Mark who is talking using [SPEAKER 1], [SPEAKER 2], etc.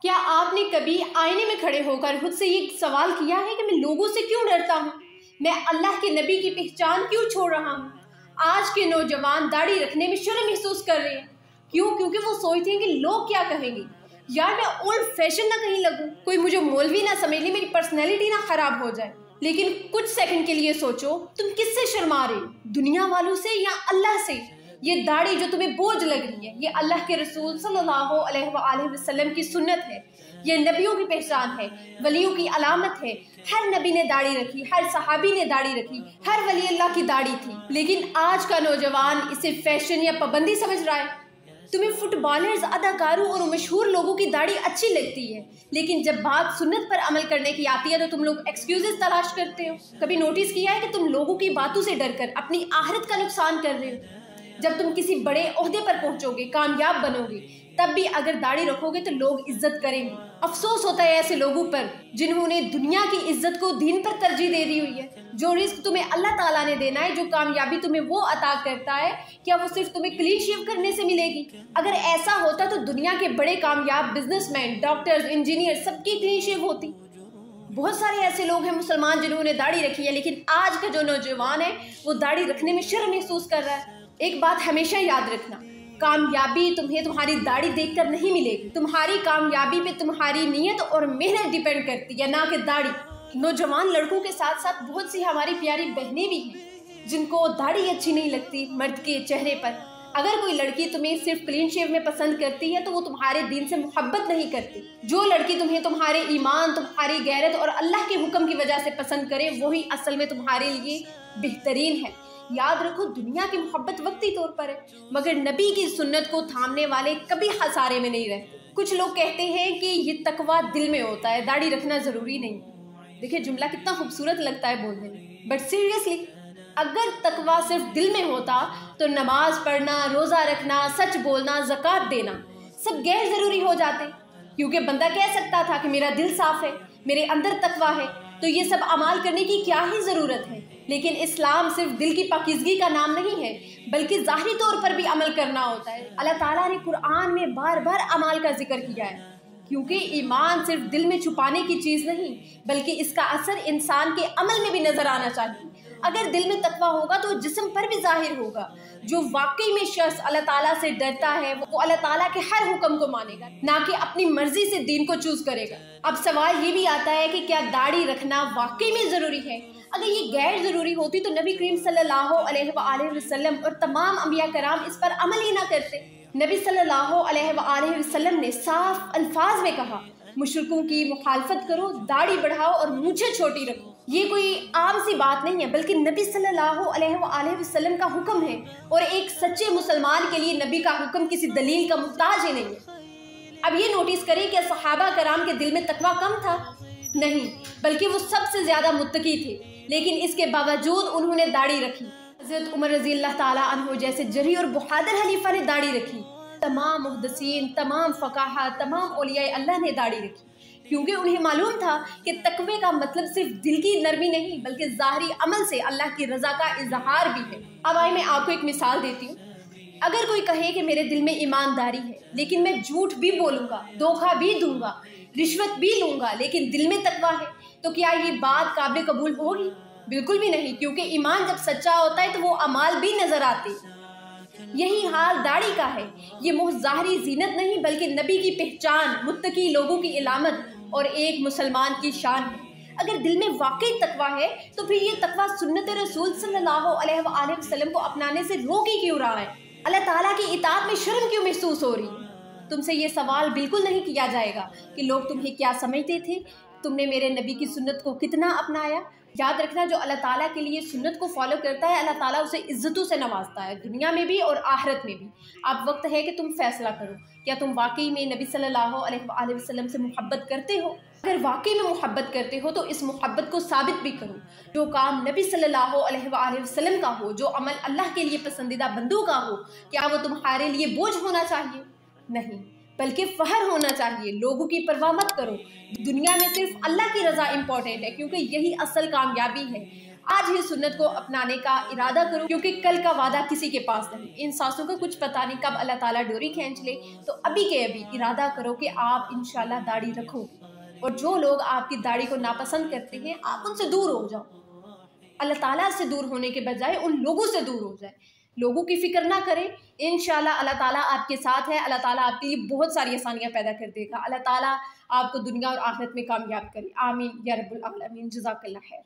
[SPEAKER 1] کیا آپ نے کبھی آئینے میں کھڑے ہو کر خود سے یہ سوال کیا ہے کہ میں لوگوں سے کیوں ڈرتا ہوں؟ میں اللہ کے نبی کی پہچان کیوں چھوڑ رہا ہوں؟ آج کے نوجوان داڑھی رکھنے میں شرم محسوس کر رہے ہیں۔ کیوں؟ کیونکہ وہ سوچتے ہیں کہ لوگ کیا کہیں گے، یار میں اولڈ فیشن نہ کہیں لگوں، کوئی مجھے مولوی نہ سمجھ لے، میری پرسنالٹی نہ خراب ہو جائے۔ لیکن کچھ سیکنڈ کے لیے سوچو، تم کس سے شرما رہے ہو؟ دنیا والوں سے یا اللہ سے؟ یہ داڑھی جو تمہیں بوجھ لگ رہی ہے، یہ اللہ کے رسول صلی اللہ علیہ وآلہ وسلم کی سنت ہے، یہ نبیوں کی پہچان ہے، ولیوں کی علامت ہے۔ ہر نبی نے داڑھی رکھی، ہر صحابی نے داڑھی رکھی، ہر ولی اللہ کی داڑھی تھی۔ لیکن آج کا نوجوان اسے فیشن یا پابندی سمجھ رہا ہے۔ تمہیں فٹ بالرز، اداکاروں اور مشہور لوگوں کی داڑھی اچھی لگتی ہے، لیکن جب بات سنت پر عمل کرنے کی آتی ہے تو تم لوگ ایکسکیوزز تلاش کرتے ہو۔ کبھی نوٹس کیا ہے کہ تم لوگوں کی باتوں سے ڈر کر اپنی آخرت کا نقصان کر رہے ہو؟ جب تم کسی بڑے عہدے پر پہنچو گے، کامیاب بنو گے، تب بھی اگر داڑھی رکھو گے تو لوگ عزت کریں گے۔ افسوس ہوتا ہے ایسے لوگوں پر جنہوں نے دنیا کی عزت کو دین پر ترجیح دے دی ہوئی ہے۔ جو رزق تمہیں اللہ تعالیٰ نے دینا ہے، جو کامیابی تمہیں وہ عطا کرتا ہے، کیا وہ صرف تمہیں کلین شیو کرنے سے ملے گی؟ اگر ایسا ہوتا تو دنیا کے بڑے کامیاب بزنس مین، ڈاکٹرز، انجینئر سب کی کلین شیو ہوتی۔ بہت سارے ایسے لوگ ہیں مسلمان جنہوں نے داڑھی رکھی ہے، لیکن آج کا جو نوجوان ہے وہ داڑھی رکھنے میں شرم محسوس کر رہا ہے۔ ایک بات ہمیشہ یاد رکھنا، کامیابی تمہیں تمہاری داڑھی دیکھ کر نہیں ملے گی۔ تمہاری کامیابی پہ تمہاری نیت اور محنت ڈیپینڈ کرتی ہے، نہ کہ داڑھی۔ نوجوان لڑکوں کے ساتھ ساتھ بہت سی ہماری پیاری بہنیں بھی ہیں جن کو داڑھی اچھی نہیں لگتی مرد کے چہرے پر۔ اگر کوئی لڑکی تمہیں صرف کلین شیو میں پسند کرتی ہے تو وہ تمہارے دین سے محبت نہیں کرتی۔ جو لڑکی تمہیں تمہارے ایمان، تمہاری غیرت اور اللہ کے حکم کی وجہ سے پسند کرے، وہی اصل میں تمہارے لیے بہترین ہے۔ یاد رکھو، دنیا کی محبت وقتی طور پر ہے، مگر نبی کی سنت کو تھامنے والے کبھی خسارے میں نہیں رہتے۔ کچھ لوگ کہتے ہیں کہ یہ تقویٰ دل میں ہوتا ہے، داڑھی رکھنا ضروری نہیں۔ دیکھیں جملہ کتنا خوبصورت لگتا ہے بولنے میں، بٹ سیریسلی اگر تقویٰ صرف دل میں ہوتا تو نماز پڑھنا، روزہ رکھنا، سچ بولنا، زکوٰۃ دینا سب غیر ضروری ہو جاتے، کیونکہ بندہ کہہ سکتا تھا کہ میرا دل صاف ہے، میرے اندر تقویٰ ہے، تو یہ سب اعمال کرنے کی کیا ہی ضرورت ہے۔ لیکن اسلام صرف دل کی پاکیزگی کا نام نہیں ہے، بلکہ ظاہری طور پر بھی عمل کرنا ہوتا ہے۔ اللہ تعالیٰ نے قرآن میں بار بار اعمال کا ذکر کیا ہے، کیونکہ ایمان صرف دل میں چھپانے کی چیز نہیں، بلکہ اس کا اثر انسان کے عمل میں بھی نظر آنا چاہیے۔ اگر دل میں تقویٰ ہوگا تو جسم پر بھی ظاہر ہوگا۔ جو واقعی میں شخص اللہ تعالیٰ سے ڈرتا ہے وہ اللہ تعالیٰ کے ہر حکم کو مانے گا، نہ کہ اپنی مرضی سے دین کو چوز کرے گا۔ اب سوال یہ بھی آتا ہے کہ کیا داڑھی رکھنا واقعی میں ضروری ہے؟ اگر یہ غیر ضروری ہوتی تو نبی کریم صلی اللہ علیہ وآلہ وسلم اور تمام انبیاء کرام اس پر عمل ہی نہ کرتے۔ نبی صلی اللہ علیہ وآلہ وسلم نے صاف الفاظ میں کہا، مشرکوں کی مخالفت کرو، داڑھی بڑھاؤ اور مونچھیں چھوٹی رکھو۔ یہ کوئی عام سی بات نہیں ہے، بلکہ نبی صلی اللہ علیہ وآلہ وسلم کا حکم ہے، اور ایک سچے مسلمان کے لیے نبی کا حکم کسی دلیل کا محتاج ہی نہیں ہے۔ اب یہ نوٹس کریں کہ صحابہ کرام کے دل میں تقویٰ کم تھا؟ نہیں، بلکہ وہ سب سے زیادہ متقی تھے، لیکن اس کے باوجود انہوں نے داڑھی رکھی۔ حضرت عمر رضی اللہ تعالیٰ عنہ جیسے جری اور بہادر خلیفہ نے داڑھی رکھی۔ تمام محدثین، تمام فقہاء، تمام اولیاء اللہ نے داڑھی رکھی، کیونکہ انہیں معلوم تھا کہ تقوی کا مطلب صرف دل کی نرمی نہیں، بلکہ ظاہری عمل سے اللہ کی رضا کا اظہار بھی ہے۔ اب آئے میں آپ کو ایک مثال دیتی ہوں۔ اگر کوئی کہے کہ میرے دل میں ایمانداری ہے، لیکن میں جھوٹ بھی بولوں گا، دھوکہ بھی دوں گا، رشوت بھی لوں گا، لیکن دل میں تقویٰ ہے، تو کیا یہ بات قابل قبول ہوگی؟ بالکل بھی نہیں، کیونکہ ایمان جب سچا ہوتا ہے تو وہ اعمال بھی نظر آتے۔ یہی حال داڑھی کا ہے۔ یہ محض ظاہری زینت نہیں، بلکہ نبی کی پہچان، متقی لوگوں کی علامت اور ایک مسلمان کی شان ہے۔ اگر دل میں واقعی تقویٰ ہے تو پھر یہ تقویٰ سنت رسول صلی اللہ علیہ وآلہ وسلم کو اپنانے سے روک ہی کیوں رہا ہے؟ اللہ تعالیٰ کی اطاعت میں شرم کیوں محسوس ہو رہی ہے؟ تم سے یہ سوال بالکل نہیں کیا جائے گا کہ لوگ تمہیں کیا سمجھتے تھے، تم نے میرے نبی کی سنت کو کتنا اپنایا۔ یاد رکھنا، جو اللہ تعالیٰ کے لیے سنت کو فالو کرتا ہے، اللہ تعالیٰ اسے عزتوں سے نوازتا ہے، دنیا میں بھی اور آخرت میں بھی۔ اب وقت ہے کہ تم فیصلہ کرو، کیا تم واقعی میں نبی صلی اللہ علیہ وآلہ وسلم سے محبت کرتے ہو؟ اگر واقعی میں محبت کرتے ہو تو اس محبت کو ثابت بھی کرو۔ جو کام نبی صلی اللہ علیہ وآلہ وسلم کا ہو، جو عمل اللہ کے لیے پسندیدہ بندوں کا ہو، کیا وہ تمہارے لیے بوجھ ہونا چاہیے؟ نہیں، بلکہ فخر ہونا چاہیے۔ لوگوں کی پرواہ مت کرو، دنیا میں صرف اللہ کی رضا امپورٹنٹ ہے، کیونکہ یہی اصل کامیابی ہے۔ آج ہی سنت کو اپنانے کا ارادہ کرو، کیونکہ کل کا وعدہ کسی کے پاس نہیں۔ ان سانسوں کا کچھ پتہ نہیں کب اللہ تعالیٰ ڈوری کھینچ لے، تو ابھی کے ابھی ارادہ کرو کہ آپ انشاءاللہ داڑھی رکھو گے، اور جو لوگ آپ کی داڑھی کو ناپسند کرتے ہیں آپ ان سے دور ہو جاؤ۔ اللہ تعالیٰ سے دور ہونے کے بجائے ان لوگوں سے دور ہو جائے، لوگوں کی فکر نہ کریں۔ انشاءاللہ اللہ تعالیٰ آپ کے ساتھ ہے، اللہ تعالیٰ آپ کے لیے بہت ساری آسانیاں پیدا کر دے گا۔ اللہ تعالیٰ آپ کو دنیا اور آخرت میں کامیاب کرے، آمین یا رب العالمین۔ جزاک اللہ خیر۔